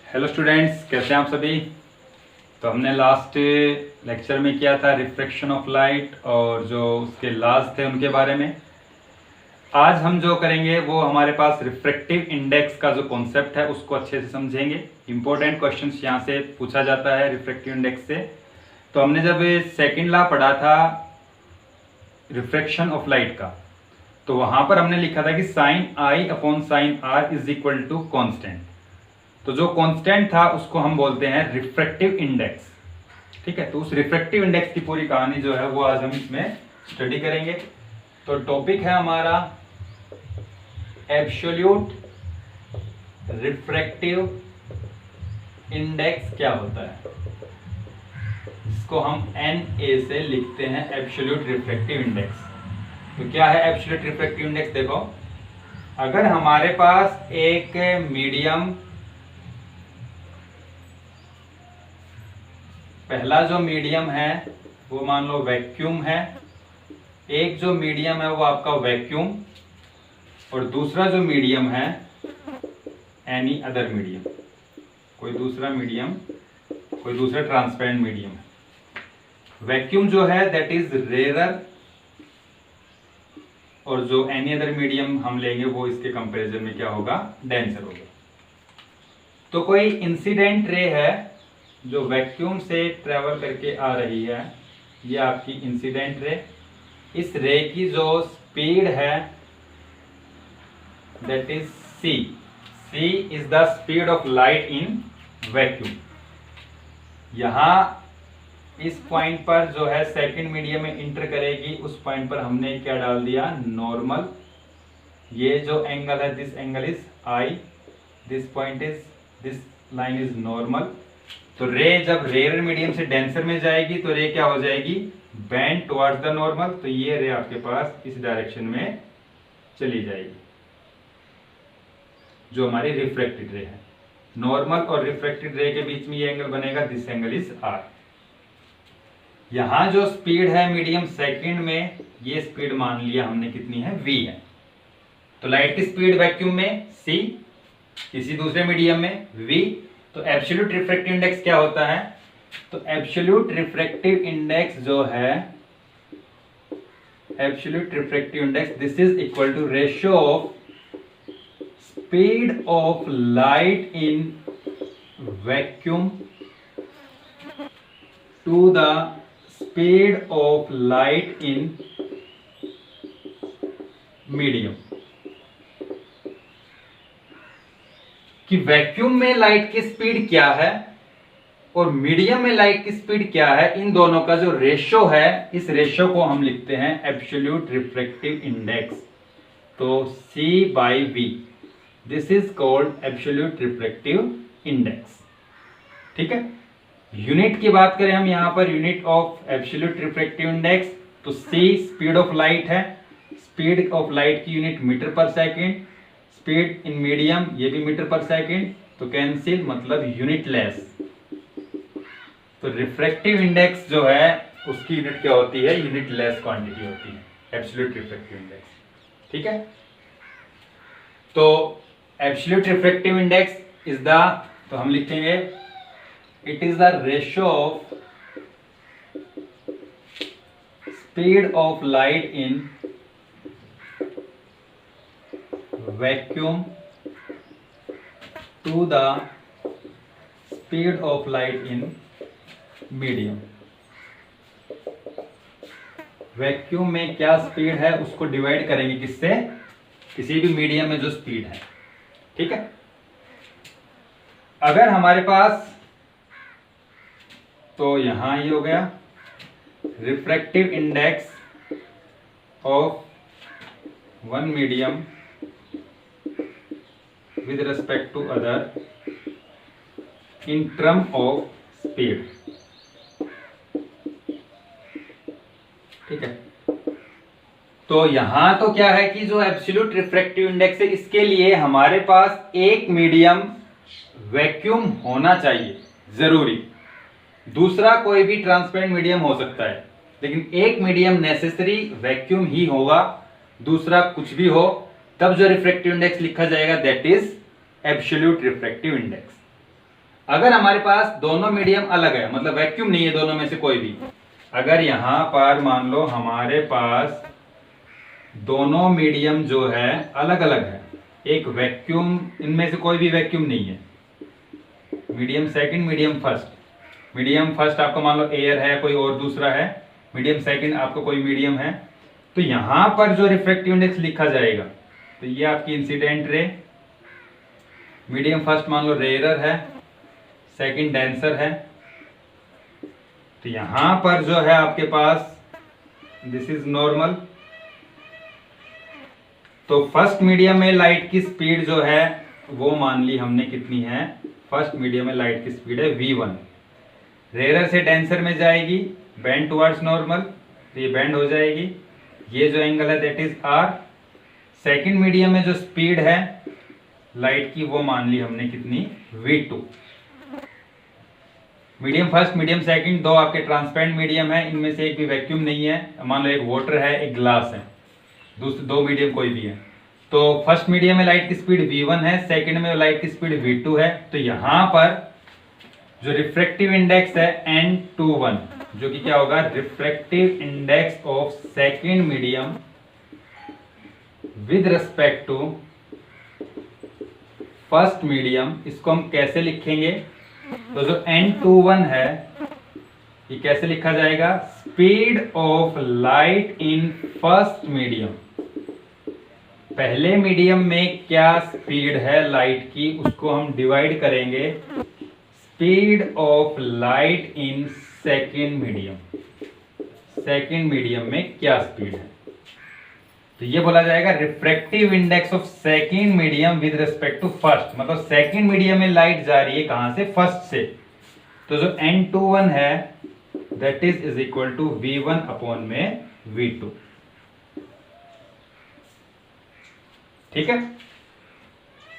Hello students, कैसे हैं आप सभी। तो हमने लास्ट लेक्चर में किया था रिफ्रैक्शन ऑफ लाइट और जो उसके लॉज थे उनके बारे में। आज हम जो करेंगे वो हमारे पास रिफ्रैक्टिव इंडेक्स का जो कॉन्सेप्ट है उसको अच्छे से समझेंगे। इंपॉर्टेंट क्वेश्चंस यहाँ से पूछा जाता है रिफ्रैक्टिव इंडेक्स से। तो हमने जब सेकेंड लॉ पढ़ा था रिफ्रैक्शन ऑफ लाइट का, तो वहां पर हमने लिखा था कि sine i upon sine r is equal to constant. तो जो कांस्टेंट था उसको हम बोलते हैं रिफ्रैक्टिव इंडेक्स। ठीक है, तो उस रिफ्रैक्टिव इंडेक्स की पूरी कहानी जो है वो आज हम इसमें स्टडी करेंगे। तो टॉपिक है हमारा एब्सोल्यूट रिफ्रैक्टिव इंडेक्स क्या होता है, इसको हम NA से लिखते हैं एब्सोल्यूट रिफ्रैक्टिव इंडेक्स। तो क्या है एब्सोल्यूट रिफ्रैक्टिव इंडेक्स? देखो, अगर हमारे पास एक मीडियम, पहला जो मीडियम है वो मान लो वैक्यूम है, एक जो मीडियम है वो आपका वैक्यूम, और दूसरा जो मीडियम है एनी अदर मीडियम, कोई दूसरा मीडियम, कोई दूसरा ट्रांसपेरेंट मीडियम है। वैक्यूम जो है दैट इज रेयर, और जो एनी अदर मीडियम हम लेंगे वो इसके कंपैरिजन में क्या होगा, डेंसर होगा। तो कोई इंसिडेंट रे है जो वैक्यूम से ट्रेवल करके आ रही है, ये आपकी इंसिडेंट रे। इस रे की जो स्पीड है that is c। c is the speed of light in vacuum. यहां इस पॉइंट पर जो है सेकंड मीडियम में इंटर करेगी, उस पॉइंट पर हमने क्या डाल दिया, नॉर्मल। ये जो एंगल है this angle is i, this point is, this line is normal. तो रे जब रेयर मीडियम से डेंसर में जाएगी तो रे क्या हो जाएगी, बेंड टुवर्ड्स द नॉर्मल। तो ये रे आपके पास इस डायरेक्शन में चली जाएगी, जो हमारी रिफ्रैक्टेड रे है। नॉर्मल और रिफ्रैक्टेड रे के बीच में ये एंगल बनेगा, दिस एंगल इज r। यहां जो स्पीड है मीडियम सेकंड में, ये स्पीड मान लिया हमने कितनी है, v है। तो लाइट की स्पीड वैक्यूम में c, किसी दूसरे मीडियम में v। तो एब्सोल्यूट रिफ्रैक्टिव इंडेक्स क्या होता है? तो एब्सोल्यूट रिफ्रैक्टिव इंडेक्स जो है, absolute refractive index this is equal to ratio of speed of light in vacuum to the speed of light in medium. कि वैक्यूम में लाइट की स्पीड क्या है और मीडियम में लाइट की स्पीड क्या है, इन दोनों का जो रेशियो है, इस रेशियो को हम लिखते हैं एब्सोल्यूट रिफ्रैक्टिव इंडेक्स। तो C/V, this is called absolute refractive index. ठीक है, यूनिट की बात करें हम यहां पर, unit of absolute refractive index, तो C स्पीड ऑफ लाइट है, स्पीड ऑफ लाइट की यूनिट मीटर पर सेकेंड, स्पीड इन मीडियम ये भी मीटर पर सेकेंड, तो कैंसिल, मतलब यूनिट लेस। तो रिफ्रैक्टिव इंडेक्स जो है उसकी यूनिट क्या होती है, यूनिट लेस क्वांटिटी होती है एब्सोल्यूट रिफ्रैक्टिव इंडेक्स। ठीक है, तो absolute refractive index is the, तो हम लिखेंगे it is the ratio of speed of light in vacuum to the speed of light in medium. Vacuum में क्या स्पीड है उसको डिवाइड करेंगे किससे, किसी भी मीडियम में जो स्पीड है। ठीक है, अगर हमारे पास, तो यहां ये हो गया refractive index of one medium with respect to other in term of speed। ठीक है, तो यहां तो क्या है कि जो एब्सोल्यूट रिफ्रैक्टिव इंडेक्स है, इसके लिए हमारे पास एक मीडियम वैक्यूम होना चाहिए जरूरी। दूसरा कोई भी ट्रांसपेरेंट मीडियम हो सकता है, लेकिन एक मीडियम नेसेसरी वैक्यूम ही होगा, दूसरा कुछ भी हो, तब जो रिफ्रैक्टिव इंडेक्स लिखा जाएगा that is absolute refractive index. अगर हमारे पास दोनों मीडियम अलग है, मतलब वैक्यूम नहीं है दोनों में से कोई भी, अगर यहां पर मान लो हमारे पास दोनों मीडियम जो है अलग अलग है, एक वैक्यूम, इनमें से कोई भी वैक्यूम नहीं है, medium second medium first, medium first आपको मान लो एयर है, कोई और दूसरा है, मीडियम सेकंड आपको कोई मीडियम है, तो यहां पर जो रिफ्रैक्टिव इंडेक्स लिखा जाएगा, तो ये आपकी इंसिडेंट रे, मीडियम फर्स्ट मान लो रेयरर है, सेकंड डेंसर है, तो यहां पर जो है आपके पास दिस इज नॉर्मल। तो फर्स्ट मीडियम में लाइट की स्पीड जो है वो मान ली हमने कितनी है, फर्स्ट मीडियम में लाइट की स्पीड है v1, रेयरर से डेंसर में जाएगी, बेंड टुवर्ड्स नॉर्मल, तो ये बेंड हो जाएगी, ये जो एंगल है that is r। Second medium में जो स्पीड है लाइट की वो मान ली हमने कितनी, v2। Medium first medium second दो आपके ट्रांसपेरेंट मीडियम है, इनमें से एक भी वैक्यूम नहीं है, मान लो एक वाटर है एक ग्लास है, दूसरे दो मीडियम कोई भी है, तो फर्स्ट मीडियम में लाइट की स्पीड v1 है, सेकंड में लाइट की स्पीड v2 है, तो यहां पर जो रिफ्रैक्टिव इंडेक्स है n21, जो कि क्या होगा, refractive index of second medium with respect to first medium, इसको हम कैसे लिखेंगे, तो जो n21 है ये कैसे लिखा जाएगा, speed of light in first medium, पहले मीडियम में क्या स्पीड है लाइट की उसको हम डिवाइड करेंगे speed of light in second medium, second medium में क्या स्पीड है, तो ये बोला जाएगा refractive index of second medium with respect to first, मतलब सेकेंड मीडियम में लाइट जा रही है कहां से, फर्स्ट से, तो जो n21 है that is equal to v1 upon में v2, ठीक है।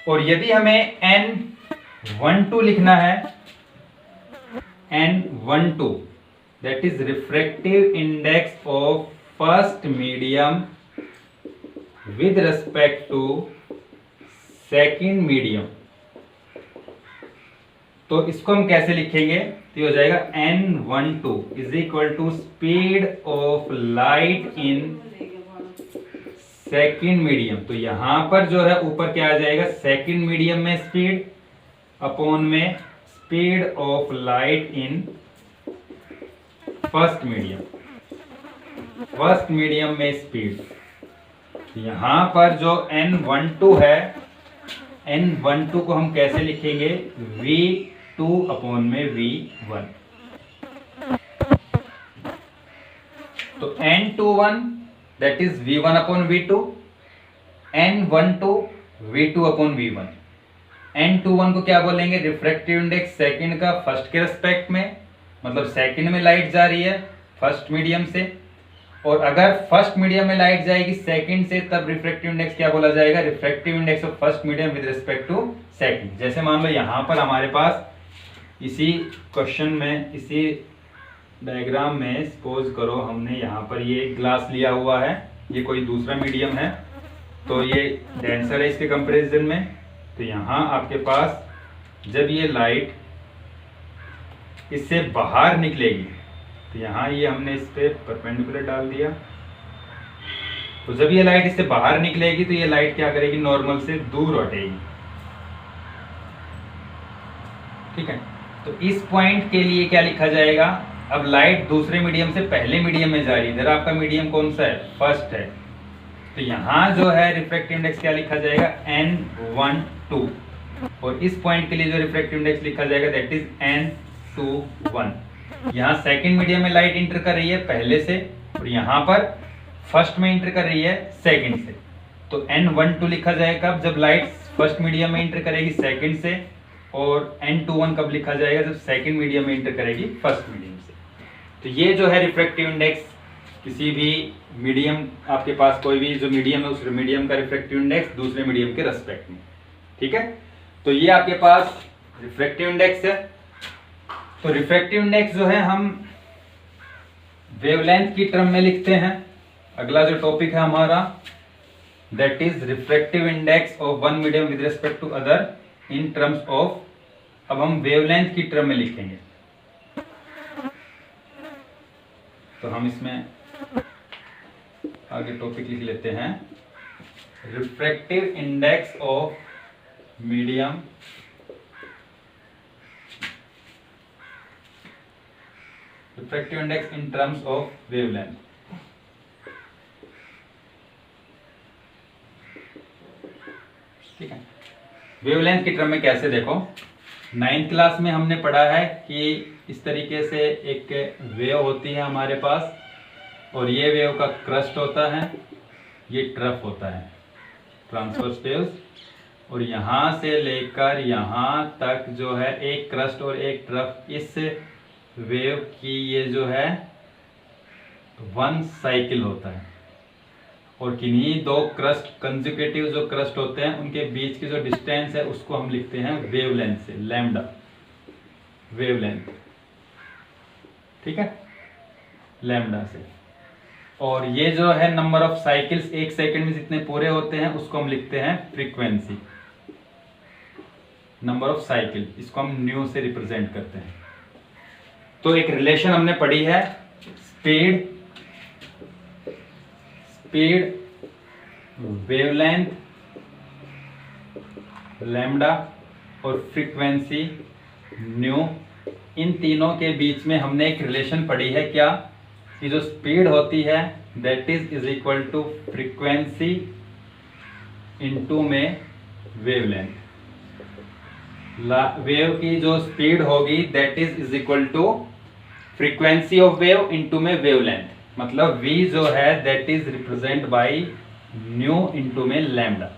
और यदि हमें n12 लिखना है, n12 that is refractive index of first medium with respect to second medium, तो इसको हम कैसे लिखेंगे, तो हो जाएगा n12 is equal to speed of light in second medium, तो यहां पर जो है ऊपर क्या आ जाएगा, सेकेंड मीडियम में स्पीड अपॉन में speed of light in first medium, first medium में स्पीड, यहां पर जो n12 है, n12 को हम कैसे लिखेंगे, v2 अपॉन में v1, तो n21 that is v1 upon v2, n12 v2 upon v1, n21 को क्या बोलेंगे, रिफ्रैक्टिव इंडेक्स सेकंड का फर्स्ट के रिस्पेक्ट में, मतलब सेकंड में लाइट जा रही है फर्स्ट मीडियम से, और अगर फर्स्ट मीडियम में लाइट जाएगी सेकंड से तब रिफ्रैक्टिव इंडेक्स क्या बोला जाएगा, refractive index of first medium with respect to second. जैसे मान लो यहां पर हमारे पास इसी क्वेश्चन में, इसी डायग्राम में सपोज करो हमने यहाँ पर ये ग्लास लिया हुआ है, ये कोई दूसरा मीडियम है, तो ये डेंसर है इसके कंपैरिजन में, तो यहाँ आपके पास जब ये लाइट इससे बाहर निकलेगी, तो यहाँ ये हमने इस पे परपेंडिकुलर डाल दिया, तो जब ये लाइट इससे बाहर निकलेगी तो ये लाइट क्या करेगी, नॉर्मल से दूर हटेगी, ठीक है। तो इस पॉइंट के लिए क्या लिखा जाएगा, अब लाइट दूसरे मीडियम से पहले मीडियम में जा रही है, इधर आपका मीडियम कौन सा है, फर्स्ट है, तो यहाँ जो है रिफ्रैक्टिव इंडेक्स क्या लिखा जाएगा, n12, और इस पॉइंट के लिए जो रिफ्रैक्टिव इंडेक्स लिखा जाएगा दैट इज n21। यहाँ सेकंड मीडियम में लाइट इंटर कर रही है पहले से, और यहाँ पर फर्स्ट में इंटर कर रही है सेकंड से, तो n12 लिखा जाएगा जब लाइट फर्स्ट मीडियम में इंटर करेगी सेकंड से, और n21 कब लिखा जाएगा, जब सेकंड मीडियम में इंटर करेगी फर्स्ट मीडियम से। तो ये जो है रिफ्रैक्टिव इंडेक्स, किसी भी मीडियम आपके पास कोई भी जो मीडियम है उस मीडियम का रिफ्रैक्टिव इंडेक्स दूसरे मीडियम के रेस्पेक्ट में, ठीक है। तो ये आपके पास रिफ्रैक्टिव इंडेक्स है। तो रिफ्रैक्टिव इंडेक्स जो है हम वेवलेंथ की टर्म में लिखते हैं। अगला जो टॉपिक है हमारा that is refractive index of one medium with respect to other in terms of अब हम वेवलेंथ की टर्म में लिखेंगे। तो हम इसमें आगे टॉपिक लिख लेते हैं, refractive index of medium refractive index in terms of wavelength. ठीक है, वेवलेंथ की टर्म में कैसे, देखो 9th क्लास में हमने पढ़ा है कि इस तरीके से एक वेव होती है हमारे पास, और ये वेव का क्रस्ट होता है, ये ट्रफ होता है, ट्रांसवर्स वेव्स, और यहां से लेकर यहां तक जो है एक क्रस्ट और एक ट्रफ, इस वेव की ये जो है 1 साइकिल होता है। और किन्हीं दो क्रस्ट, कंसेक्यूटिव जो क्रस्ट होते हैं, उनके बीच की जो डिस्टेंस है उसको हम लिखते हैं वेवलेंथ से, लैम्डा वेवलेंथ। ठीक है, लैम्डा से। और ये जो है नंबर ऑफ साइकिल्स, एक सेकंड में जितने पूरे होते हैं उसको हम लिखते हैं फ्रीक्वेंसी, नंबर ऑफ साइकिल, इसको हम न्यू से रिप्रेजेंट करते हैं। तो एक रिलेशन हमने पढ़ी है, स्पीड वेवलेंथ लैम्डा और फ्रीक्वेंसी न्यू, इन तीनों के बीच में हमने एक रिलेशन पढ़ी है, क्या, कि जो स्पीड होती है that is equal to frequency into में वेवलेंथ। वेव की जो स्पीड होगी that is equal to frequency of wave into में वेवलेंथ, मतलब v जो है that is represent by nu into में लैम्डा।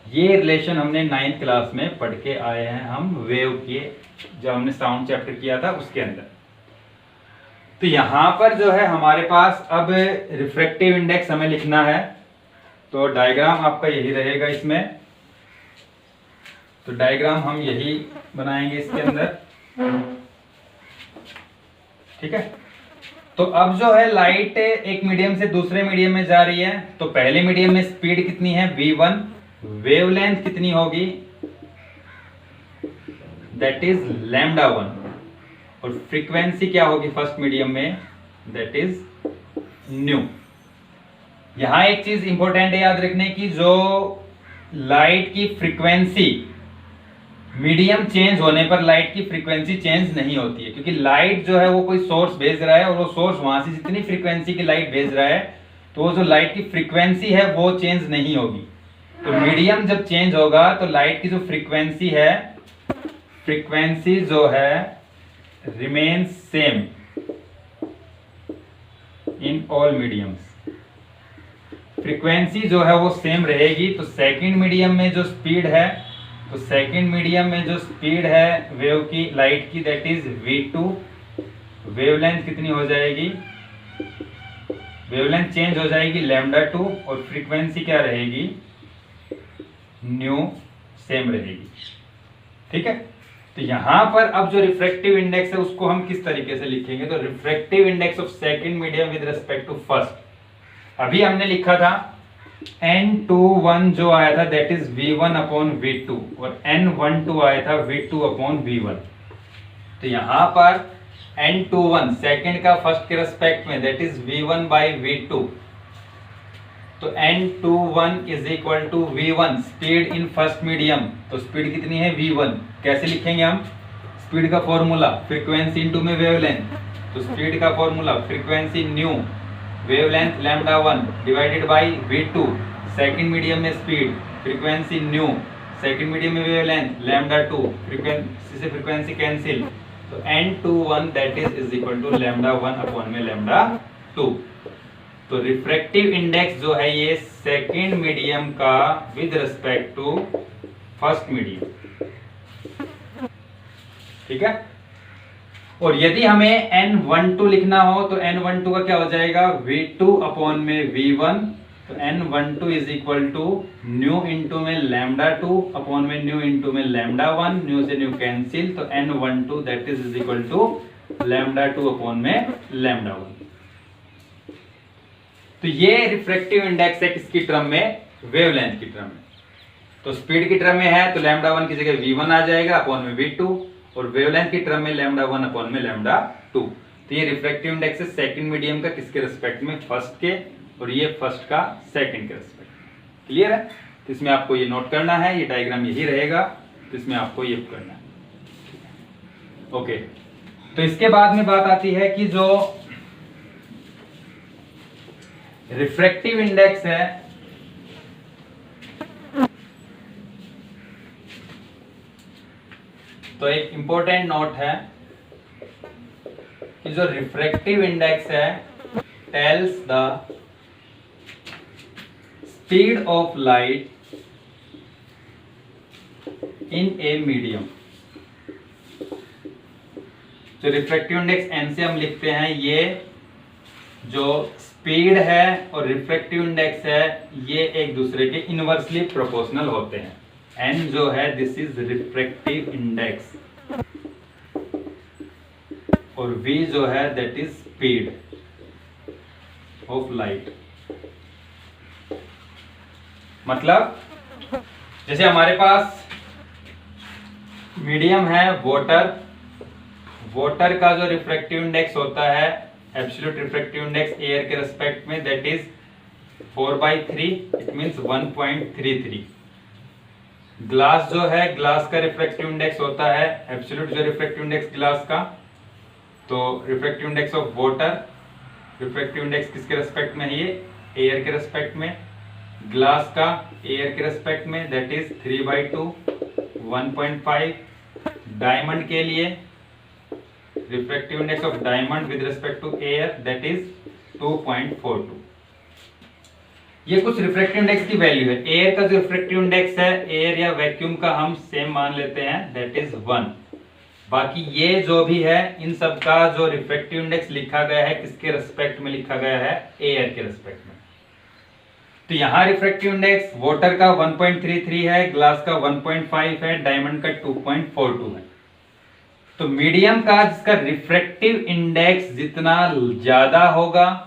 ये रिलेशन हमने 9th क्लास में पढ़ के आए हैं हम, वेव के जब हमने साउंड चैप्टर किया था उसके अंदर। तो यहां पर जो है हमारे पास अब रिफ्रैक्टिव इंडेक्स हमें लिखना है, तो डायग्राम आपका यही रहेगा इसमें। तो डायग्राम हम यही बनाएंगे इसके अंदर। ठीक है, तो अब जो है लाइट एक मीडियम से दूसरे मीडियम में जा रही है, तो पहले मीडियम में स्पीड कितनी है v1, वेवलेंथ कितनी होगी दैट इज लैम्डा 1, और फ्रीक्वेंसी क्या होगी फर्स्ट मीडियम में दैट इज न्यू। यहां एक चीज इंपॉर्टेंट है याद रखने की, जो लाइट की फ्रीक्वेंसी मीडियम चेंज होने पर लाइट की फ्रीक्वेंसी चेंज नहीं होती है, क्योंकि लाइट जो है वो कोई सोर्स भेज रहा है और वो सोर्स वहां से जितनी फ्रीक्वेंसी की लाइट भेज रहा है, तो वो जो लाइट की फ्रीक्वेंसी है वो चेंज नहीं होगी। तो मीडियम जब चेंज होगा तो लाइट की जो फ्रीक्वेंसी है, फ्रीक्वेंसी जो है remains same in all mediums, frequency जो है वो सेम रहेगी। तो सेकंड मीडियम में जो स्पीड है, तो सेकंड मीडियम में जो स्पीड है वेव की, लाइट की, दैट इज v2, वेवलेंथ कितनी हो जाएगी, वेवलेंथ चेंज हो जाएगी लैम्डा 2, और फ्रीक्वेंसी क्या रहेगी न्यू, सेम रहेगी। ठीक है, तो यहां पर अब जो रिफ्रैक्टिव इंडेक्स है उसको हम किस तरीके से लिखेंगे, तो refractive index of second medium with respect to first, अभी हमने लिखा था n21 जो आया था that is v1 upon v2, और n12 आया था v2 अपॉन v1। तो यहां पर n21 सेकंड का फर्स्ट के रेस्पेक्ट में that is v1 by v2, तो n21 is equal to v1 speed in first medium. तो स्पीड कितनी है v1, कैसे लिखेंगे हम, स्पीड का फॉर्मूला फ्रीक्वेंसी इनटू में वेवलेंथ, तो स्पीड का formula frequency nu wavelength lambda 1 divided by v2, second medium में speed, frequency nu, second medium में वेवलेंथ लैम्डा 2, फ्रीक्वेंसी से फ्रीक्वेंसी कैंसिल, तो n21 that is equal to lambda 1 upon में lambda 2। तो refractive index जो है ये सेकंड मीडियम का with respect to first medium. ठीक है, और यदि हमें n12 लिखना हो तो n12 का क्या हो जाएगा v2 अपॉन में v1, तो n12 is equal to nu into में लैम्डा 2 अपॉन में न्यू इंटू में लैम्डा 1, न्यू से न्यू कैंसिल, तो n12 that is equal to lambda 2 upon में लैम्डा 1। तो ये रिफ्रैक्टिव इंडेक्स है किसकी टर्म में, वेवलेंथ की टर्म में। तो स्पीड की टर्म में है तो लैम्डा 1 की जगह v1 आ जाएगा अपॉन में v2, और वेवलेंथ की टर्म में λ1 अपॉन में λ2। तो ये रिफ्रैक्टिव इंडेक्स है सेकंड मीडियम का, किसके रिस्पेक्ट में, फर्स्ट के, और ये फर्स्ट का सेकंड के रिस्पेक्ट में। क्लियर है? तो इसमें आपको ये नोट करना है, ये डायग्राम यही रहेगा, तो इसमें आपको ये करना है। ओके, तो इसके बाद में बात आती है कि जो रिफ्रैक्टिव इंडेक्स है, तो एक इंपॉर्टेंट नोट है कि जो रिफ्रैक्टिव इंडेक्स है tells the speed of light in a medium. जो रिफ्रैक्टिव इंडेक्स एन से हम लिखते हैं, ये जो स्पीड है और रिफ्रैक्टिव इंडेक्स है ये एक दूसरे के इनवर्सली प्रोपोर्शनल होते हैं। एन जो है दिस इज रिफ्रैक्टिव इंडेक्स और v जो है that is speed of light. मतलब जैसे हमारे पास मीडियम है वाटर, वाटर का जो रिफ्रैक्टिव इंडेक्स होता है एब्सोल्यूट रिफ्रैक्टिव इंडेक्स एयर के रेस्पेक्ट में that is 4/3, it means 1.33। Glass जो है, ग्लास का रिफ्रैक्टिव इंडेक्स होता है एब्सोल्यूट जो रिफ्रैक्टिव इंडेक्स ग्लास का, तो refractive index of water, refractive index किसके रेस्पेक्ट में है, ये एयर के रेस्पेक्ट में। ग्लास का एयर के रेस्पेक्ट में दैट इज 3/2, 1.5। डायमंड के लिए refractive index of diamond with respect to air that is 2.42। ये कुछ रिफ्रैक्टिव इंडेक्स की वैल्यू है। एयर का जो रिफ्रैक्टिव इंडेक्स है, एयर या वैक्यूम का हम सेम मान लेते हैं दैट इज 1। बाकी ये जो भी है इन सब का जो रिफ्रैक्टिव इंडेक्स लिखा गया है किसके रेस्पेक्ट में लिखा गया है, एयर के रेस्पेक्ट में। तो यहाँ रिफ्रैक्टिव इंडेक्स वाटर का 1.33 है, ग्लास का 1.5 है, डायमंड का 2.42 है। तो मीडियम का जिसका रिफ्रैक्टिव इंडेक्स जितना ज्यादा होगा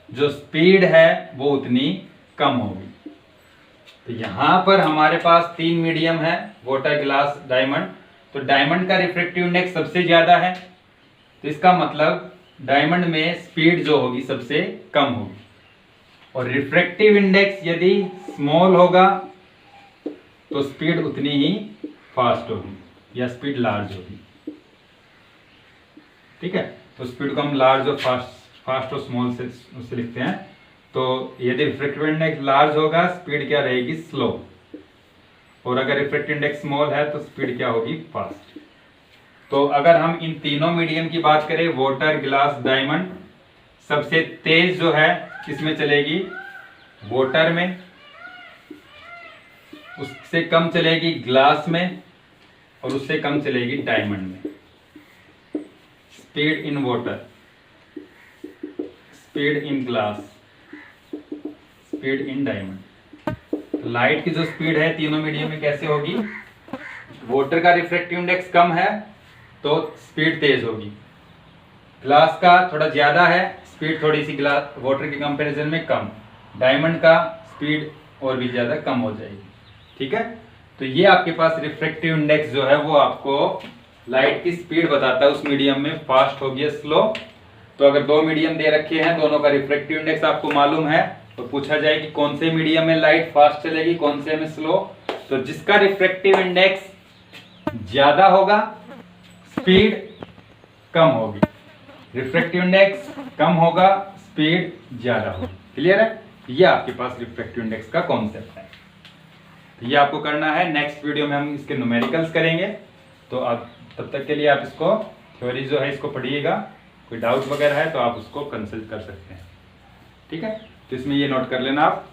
जो स्पीड है वो उतनी कम होगी। तो यहां पर हमारे पास 3 मीडियम है, वाटर, ग्लास, डायमंड। तो डायमंड का रिफ्रैक्टिव इंडेक्स सबसे ज्यादा है, तो इसका मतलब डायमंड में स्पीड जो होगी सबसे कम होगी। और रिफ्रैक्टिव इंडेक्स यदि स्मॉल होगा तो स्पीड उतनी ही फास्ट होगी या स्पीड लार्ज होगी। ठीक है, तो स्पीड को हम लार्ज और फास्ट और स्मॉल से उससे लिखते हैं। तो यदि रिफ्रैक्टिव इंडेक्स लार्ज होगा स्पीड क्या रहेगी, स्लो। और अगर रिफ्रैक्टिव इंडेक्स स्मॉल है तो स्पीड क्या होगी, फास्ट। तो अगर हम इन तीनों मीडियम की बात करें, वाटर, ग्लास, डायमंड, सबसे तेज जो है किसमें चलेगी, वाटर में, उससे कम चलेगी ग्लास में, और उससे कम चलेगी डायमंड में। Speed in water, speed in glass, speed in diamond. Light की जो स्पीड है तीनों मीडियम में कैसे होगी, वाटर का रिफ्रैक्टिव इंडेक्स कम है तो स्पीड तेज होगी, ग्लास का थोड़ा ज्यादा है स्पीड थोड़ी सी ग्लास वाटर के कंपैरिजन में कम, डायमंड का स्पीड और भी ज्यादा कम हो जाएगी। ठीक है, तो ये आपके पास रिफ्रैक्टिव इंडेक्स जो है वो आपको लाइट की स्पीड बताता है उस मीडियम में फास्ट होगी या स्लो। तो अगर 2 मीडियम दे रखे हैं, दोनों का रिफ्रैक्टिव इंडेक्स आपको मालूम है, तो पूछा जाए कि कौन से मीडियम में लाइट फास्ट चलेगी, कौन से में स्लो। तो जिसका रिफ्रैक्टिव इंडेक्स ज्यादा होगा स्पीड कम होगी, रिफ्रैक्टिव इंडेक्स कम होगा स्पीड ज्यादा होगी। क्लियर है, ये आपके पास रिफ्रैक्टिव इंडेक्स का कॉन्सेप्ट है। तो ये आपको करना है, नेक्स्ट वीडियो में हम इसके न्यूमेरिकल्स करेंगे। तो आप तब तक के लिए आप इसको थ्योरी जो है इसको पढ़िएगा, कोई डाउट वगैरह है तो आप उसको कंसल्ट कर सकते हैं। ठीक है, तो इसमें ये नोट कर लेना आप